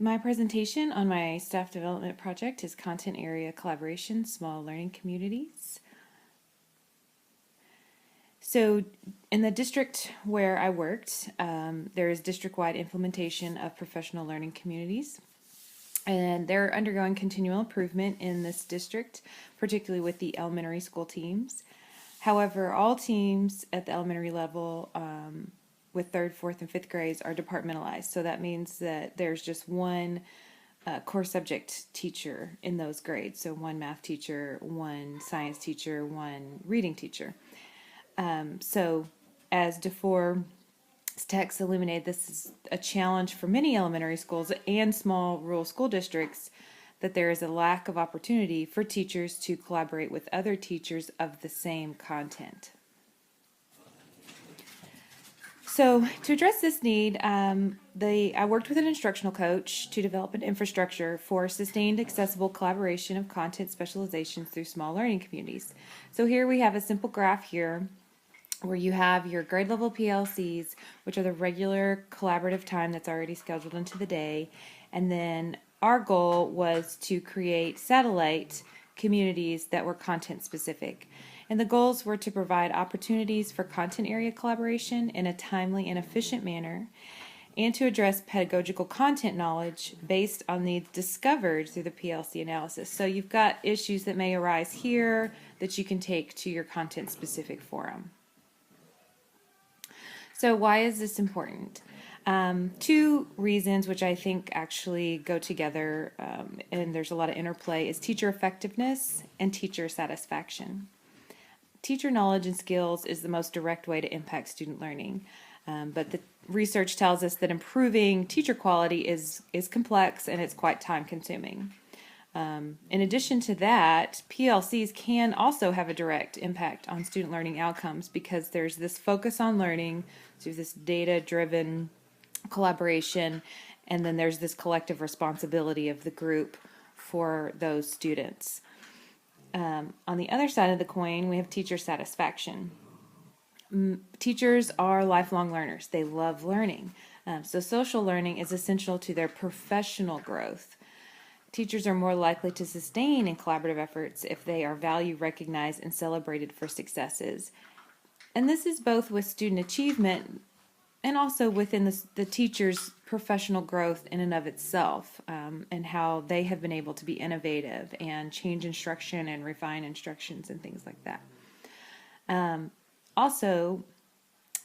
My presentation on my staff development project is Content Area Collaboration, Small Learning Communities. So in the district where I worked, there is district-wide implementation of professional learning communities. And they're undergoing continual improvement in this district, particularly with the elementary school teams. However, all teams at the elementary level with third, fourth, and fifth grades are departmentalized. So that means that there's just one core subject teacher in those grades. So one math teacher, one science teacher, one reading teacher. So as DeFore text illuminated, this is a challenge for many elementary schools and small rural school districts that there is a lack of opportunity for teachers to collaborate with other teachers of the same content. So to address this need, I worked with an instructional coach to develop an infrastructure for sustained accessible collaboration of content specializations through small learning communities. So here we have a simple graph here where you have your grade level PLCs, which are the regular collaborative time that's already scheduled into the day. And then our goal was to create satellite communities that were content specific. And the goals were to provide opportunities for content area collaboration in a timely and efficient manner, and to address pedagogical content knowledge based on the discovered through the PLC analysis. So you've got issues that may arise here that you can take to your content specific forum. So why is this important? Two reasons which I think actually go together, and there's a lot of interplay, is teacher effectiveness and teacher satisfaction. Teacher knowledge and skills is the most direct way to impact student learning, but the research tells us that improving teacher quality is complex and it's quite time consuming. In addition to that, PLCs can also have a direct impact on student learning outcomes because there's this focus on learning through this data-driven collaboration, and then there's this collective responsibility of the group for those students. On the other side of the coin, we have teacher satisfaction. Teachers are lifelong learners. They love learning. So social learning is essential to their professional growth. Teachers are more likely to sustain in collaborative efforts if they are valued, recognized, and celebrated for successes. And this is both with student achievement and also within the teacher's professional growth in and of itself, and how they have been able to be innovative and change instruction and refine instructions and things like that. Also,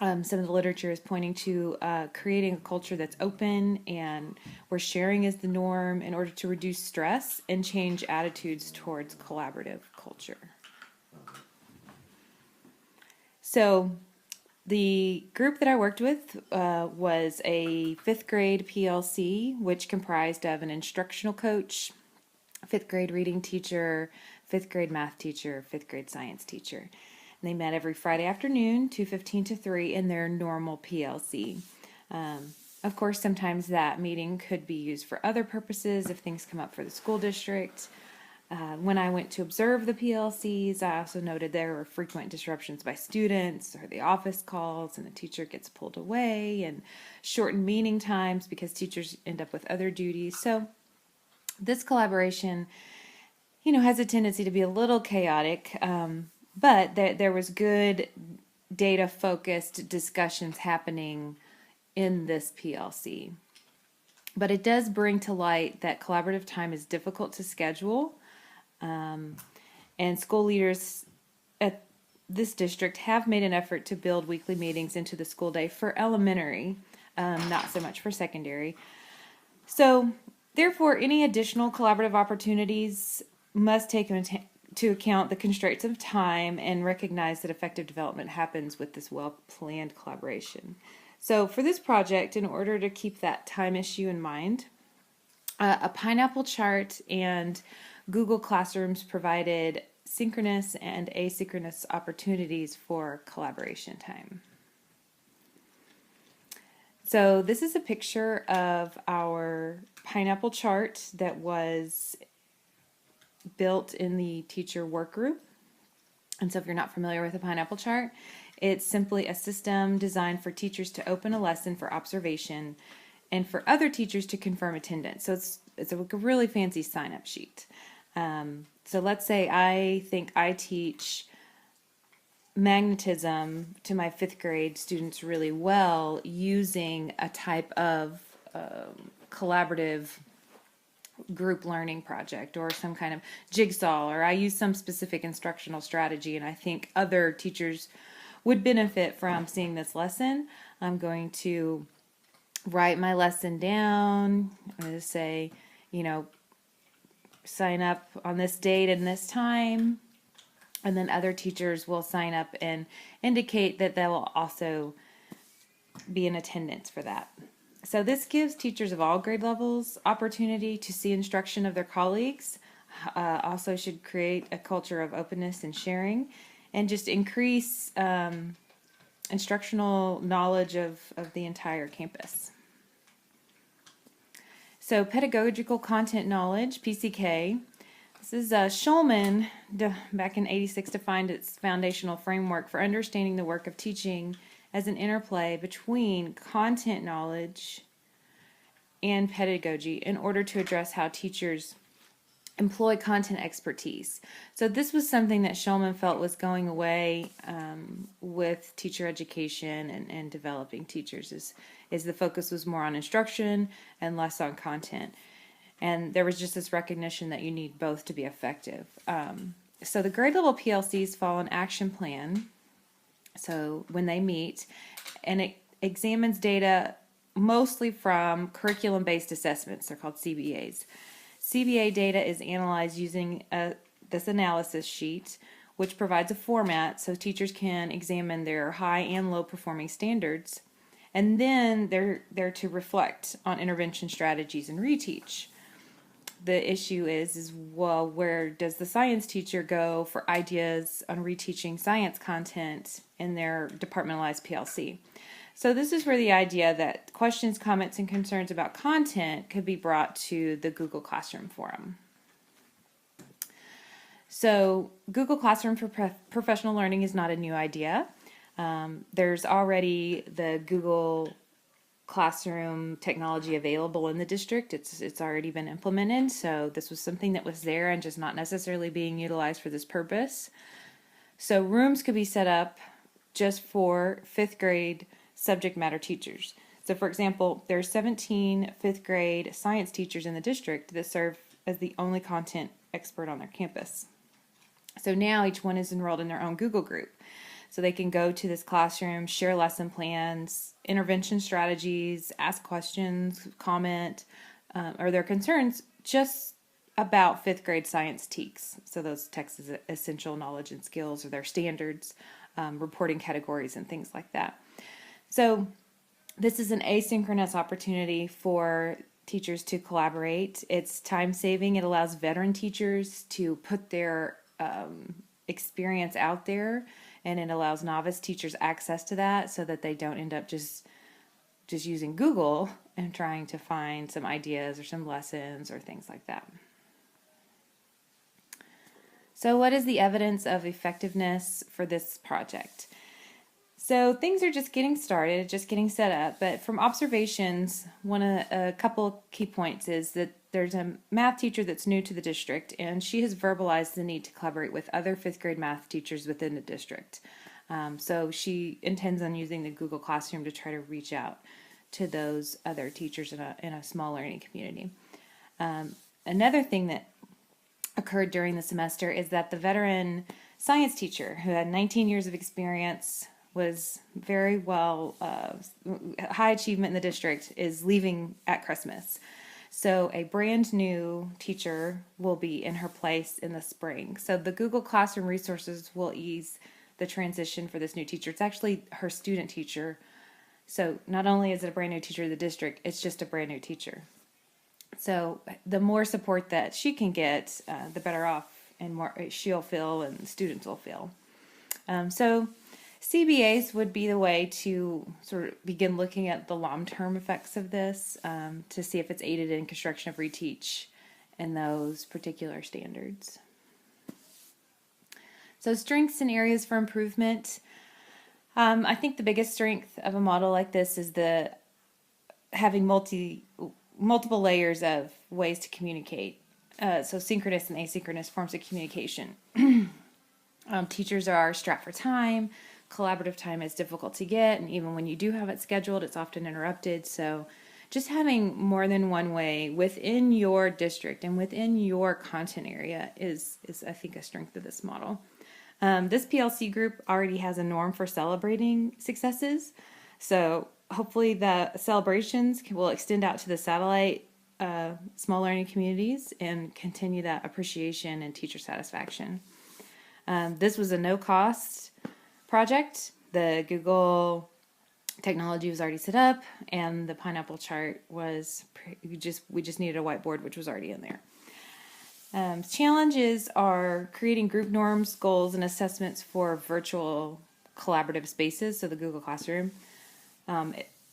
some of the literature is pointing to creating a culture that's open and where sharing is the norm in order to reduce stress and change attitudes towards collaborative culture. So the group that I worked with was a fifth grade PLC, which comprised of an instructional coach, fifth grade reading teacher, fifth grade math teacher, fifth grade science teacher. They met every Friday afternoon, 2:15 to 3, in their normal PLC. Of course, sometimes that meeting could be used for other purposes if things come up for the school district. When I went to observe the PLCs, I also noted there were frequent disruptions by students or the office calls, and the teacher gets pulled away, and shortened meeting times because teachers end up with other duties. So this collaboration, has a tendency to be a little chaotic. But there was good data-focused discussions happening in this PLC. But it does bring to light that collaborative time is difficult to schedule, and school leaders at this district have made an effort to build weekly meetings into the school day for elementary, not so much for secondary. So, therefore, any additional collaborative opportunities must take into account the constraints of time and recognize that effective development happens with this well-planned collaboration. So for this project, in order to keep that time issue in mind, a pineapple chart and Google Classrooms provided synchronous and asynchronous opportunities for collaboration time. So this is a picture of our pineapple chart that was built in the teacher work group. And so if you're not familiar with a pineapple chart, it's simply a system designed for teachers to open a lesson for observation and for other teachers to confirm attendance. So it's a really fancy sign-up sheet. So let's say I think I teach magnetism to my fifth grade students really well using a type of collaborative group learning project or some kind of jigsaw, or I use some specific instructional strategy, and I think other teachers would benefit from seeing this lesson. I'm going to write my lesson down. I'm going to say, sign up on this date and this time. And then other teachers will sign up and indicate that they will also be in attendance for that. So this gives teachers of all grade levels opportunity to see instruction of their colleagues. Also should create a culture of openness and sharing, and just increase instructional knowledge of the entire campus. So pedagogical content knowledge, PCK. This is Schulman, back in '86, defined its foundational framework for understanding the work of teaching as an interplay between content knowledge and pedagogy in order to address how teachers employ content expertise. So this was something that Schulman felt was going away with teacher education and developing teachers, is the focus was more on instruction and less on content. And there was just this recognition that you need both to be effective. So the grade level PLCs follow an action plan. So when they meet, and it examines data mostly from curriculum-based assessments. They're called CBAs. CBA data is analyzed using this analysis sheet, which provides a format so teachers can examine their high and low performing standards. And then they're to reflect on intervention strategies and reteach. The issue is well, where does the science teacher go for ideas on reteaching science content in their departmentalized PLC? So this is where the idea that questions, comments, and concerns about content could be brought to the Google Classroom forum. So Google Classroom for professional learning is not a new idea. There's already the Google Classroom technology available in the district. It's already been implemented, so this was something that was there and just not necessarily being utilized for this purpose. So rooms could be set up just for fifth grade subject matter teachers. So for example, there's 17 fifth grade science teachers in the district that serve as the only content expert on their campus. So now each one is enrolled in their own Google group. So they can go to this classroom, share lesson plans, intervention strategies, ask questions, comment, or their concerns just about fifth grade science TEKS. So those TEKS is essential knowledge and skills, or their standards, reporting categories, and things like that. So this is an asynchronous opportunity for teachers to collaborate. It's time saving. It allows veteran teachers to put their experience out there, and it allows novice teachers access to that so that they don't end up just using Google and trying to find some ideas or some lessons or things like that. So what is the evidence of effectiveness for this project? So things are just getting started, just getting set up, but from observations, a couple key points is that there's a math teacher that's new to the district, and she has verbalized the need to collaborate with other fifth grade math teachers within the district. So she intends on using the Google Classroom to try to reach out to those other teachers in a small learning community. Another thing that occurred during the semester is that the veteran science teacher, who had 19 years of experience, was very well, high achievement in the district, is leaving at Christmas. So a brand new teacher will be in her place in the spring. So the Google Classroom resources will ease the transition for this new teacher. It's actually her student teacher. So not only is it a brand new teacher of the district, it's just a brand new teacher. So the more support that she can get, the better off and more she'll feel and the students will feel. So CBAs would be the way to sort of begin looking at the long-term effects of this, to see if it's aided in construction of reteach and those particular standards. So strengths and areas for improvement. I think the biggest strength of a model like this is the having multiple layers of ways to communicate. So synchronous and asynchronous forms of communication. Teachers are strapped for time. Collaborative time is difficult to get, and even when you do have it scheduled, it's often interrupted. So just having more than one way within your district and within your content area is I think, a strength of this model. This PLC group already has a norm for celebrating successes, so hopefully the celebrations will extend out to the satellite small learning communities and continue that appreciation and teacher satisfaction. This was a no-cost project. The Google technology was already set up, and the pineapple chart was we just needed a whiteboard, which was already in there. Challenges are creating group norms, goals, and assessments for virtual collaborative spaces, so the Google Classroom.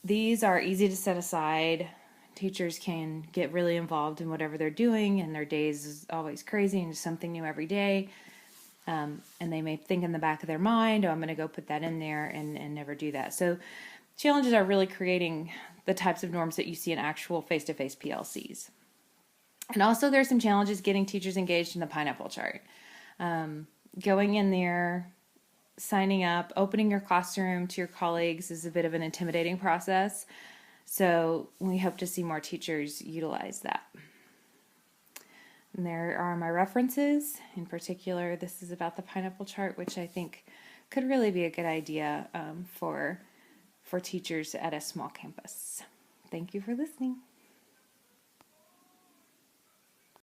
These are easy to set aside. Teachers can get really involved in whatever they're doing, and their days is always crazy and just something new every day. And they may think in the back of their mind, oh, I'm going to go put that in there, and never do that. So challenges are really creating the types of norms that you see in actual face-to-face PLCs. And also there's some challenges getting teachers engaged in the pineapple chart. Going in there, signing up, opening your classroom to your colleagues is a bit of an intimidating process. So we hope to see more teachers utilize that. And there are my references. In particular, this is about the pineapple chart, which I think could really be a good idea for teachers at a small campus. Thank you for listening.